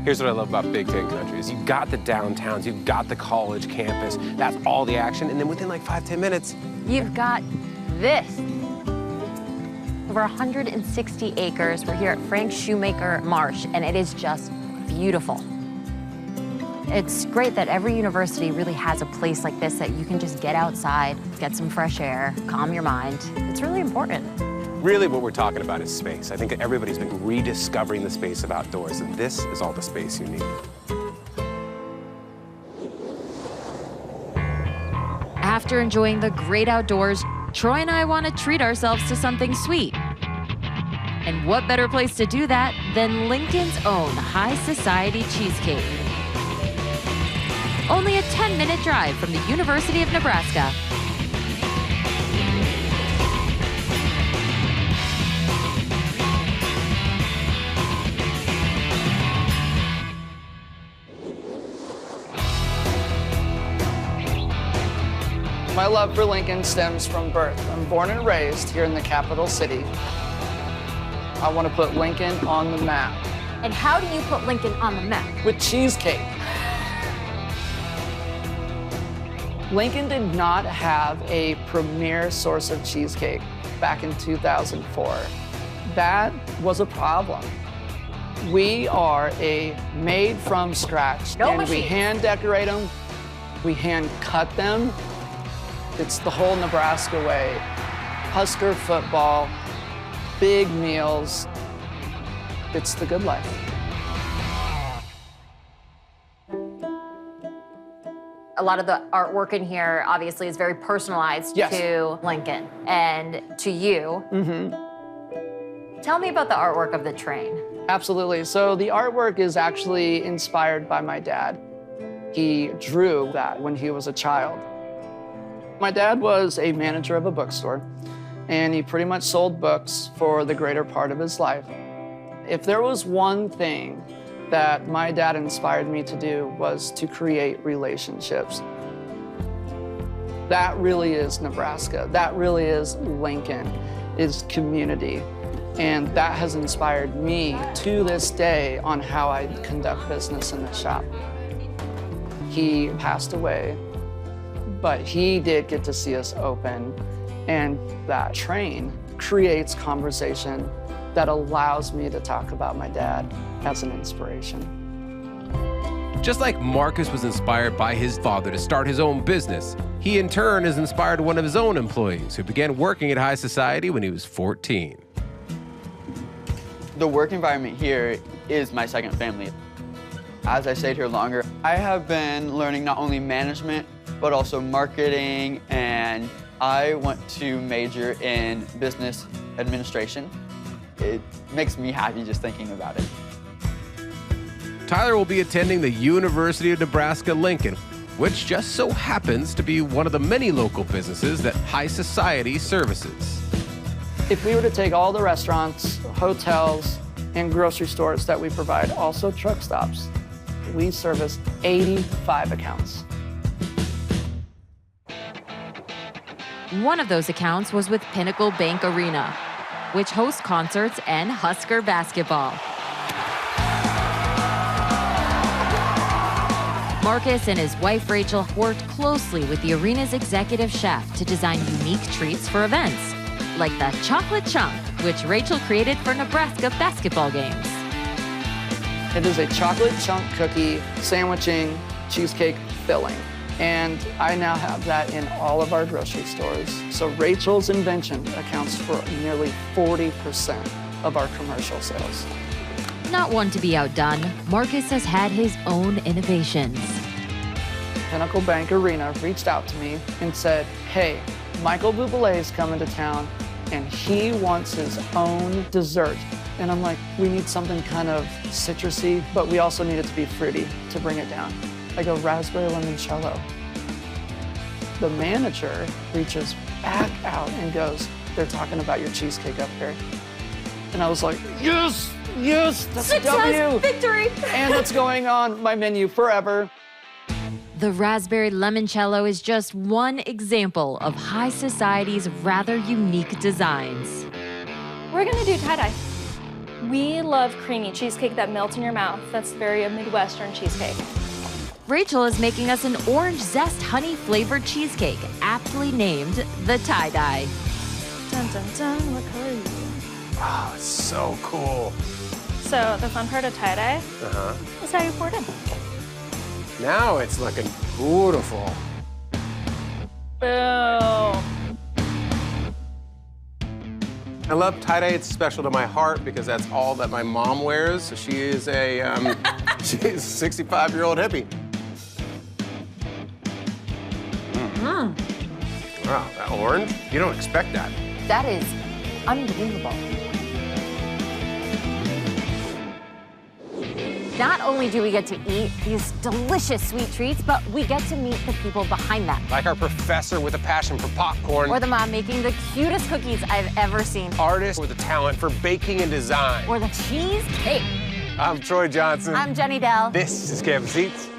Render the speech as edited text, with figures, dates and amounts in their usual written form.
Here's what I love about Big Ten countries. You've got the downtowns, you've got the college campus. That's all the action. And then within like 5–10 minutes, you've got this. Over 160 acres. We're here at Frank Shoemaker Marsh, and it is just beautiful. It's great that every university really has a place like this that you can just get outside, get some fresh air, calm your mind. It's really important. Really what we're talking about is space. I think that everybody's been rediscovering the space of outdoors, and this is all the space you need. After enjoying the great outdoors, Troy and I want to treat ourselves to something sweet. And what better place to do that than Lincoln's own High Society Cheesecake. Only a 10-minute drive from the University of Nebraska. My love for Lincoln stems from birth. I'm born and raised here in the capital city. I want to put Lincoln on the map. And how do you put Lincoln on the map? With cheesecake. Lincoln did not have a premier source of cheesecake back in 2004. That was a problem. We are a made from scratch. And we hand decorate them, we hand cut them. It's the whole Nebraska way. Husker football, big meals. It's the good life. A lot of the artwork in here obviously is very personalized to Lincoln and to you. Tell me about the artwork of the train. Absolutely. So the artwork is actually inspired by my dad. He drew that when he was a child. My dad was a manager of a bookstore, and he pretty much sold books for the greater part of his life. If there was one thing that my dad inspired me to do was to create relationships. That really is Nebraska. That really is Lincoln, is community. And that has inspired me to this day on how I conduct business in the shop. He passed away, but he did get to see us open, and that train creates conversation that allows me to talk about my dad as an inspiration. Just like Marcus was inspired by his father to start his own business, he in turn has inspired one of his own employees who began working at High Society when he was 14. The work environment here is my second family. As I stayed here longer, I have been learning not only management, but also marketing, and I want to major in business administration. It makes me happy just thinking about it. Tyler will be attending the University of Nebraska-Lincoln, which just so happens to be one of the many local businesses that High Society services. If we were to take all the restaurants, hotels, and grocery stores that we provide, also truck stops, we service 85 accounts. One of those accounts was with Pinnacle Bank Arena, which hosts concerts and Husker basketball. Marcus and his wife Rachel worked closely with the arena's executive chef to design unique treats for events, like the chocolate chunk, which Rachel created for Nebraska basketball games. It is a chocolate chunk cookie sandwiching cheesecake filling. And I now have that in all of our grocery stores. So Rachel's invention accounts for nearly 40% of our commercial sales. Not one to be outdone, Marcus has had his own innovations. Pinnacle Bank Arena reached out to me and said, hey, Michael Bublé is coming to town and he wants his own dessert. And I'm like, we need something kind of citrusy, but we also need it to be fruity to bring it down. I go, raspberry limoncello. The manager reaches back out and goes, they're talking about your cheesecake up here. And I was like, yes, yes, that's a W. Victory! And it's going on my menu forever. The raspberry limoncello is just one example of High Society's rather unique designs. We're gonna do tie-dye. We love creamy cheesecake that melts in your mouth. That's very a Midwestern cheesecake. Rachel is making us an orange zest honey flavored cheesecake, aptly named the tie-dye. Dun dun dun, what color are you? Oh, it's so cool. So the fun part of tie-dye is how you pour it in. Now it's looking beautiful. Boom. I love tie-dye. It's special to my heart because that's all that my mom wears. So she is a she's a 65-year-old hippie. Wow, that orange? You don't expect that. That is unbelievable. Not only do we get to eat these delicious sweet treats, but we get to meet the people behind them. Like our professor with a passion for popcorn. Or the mom making the cutest cookies I've ever seen. Artist with a talent for baking and design. Or the cheesecake. I'm Troy Johnson. I'm Jenny Dell. This is Campus Eats.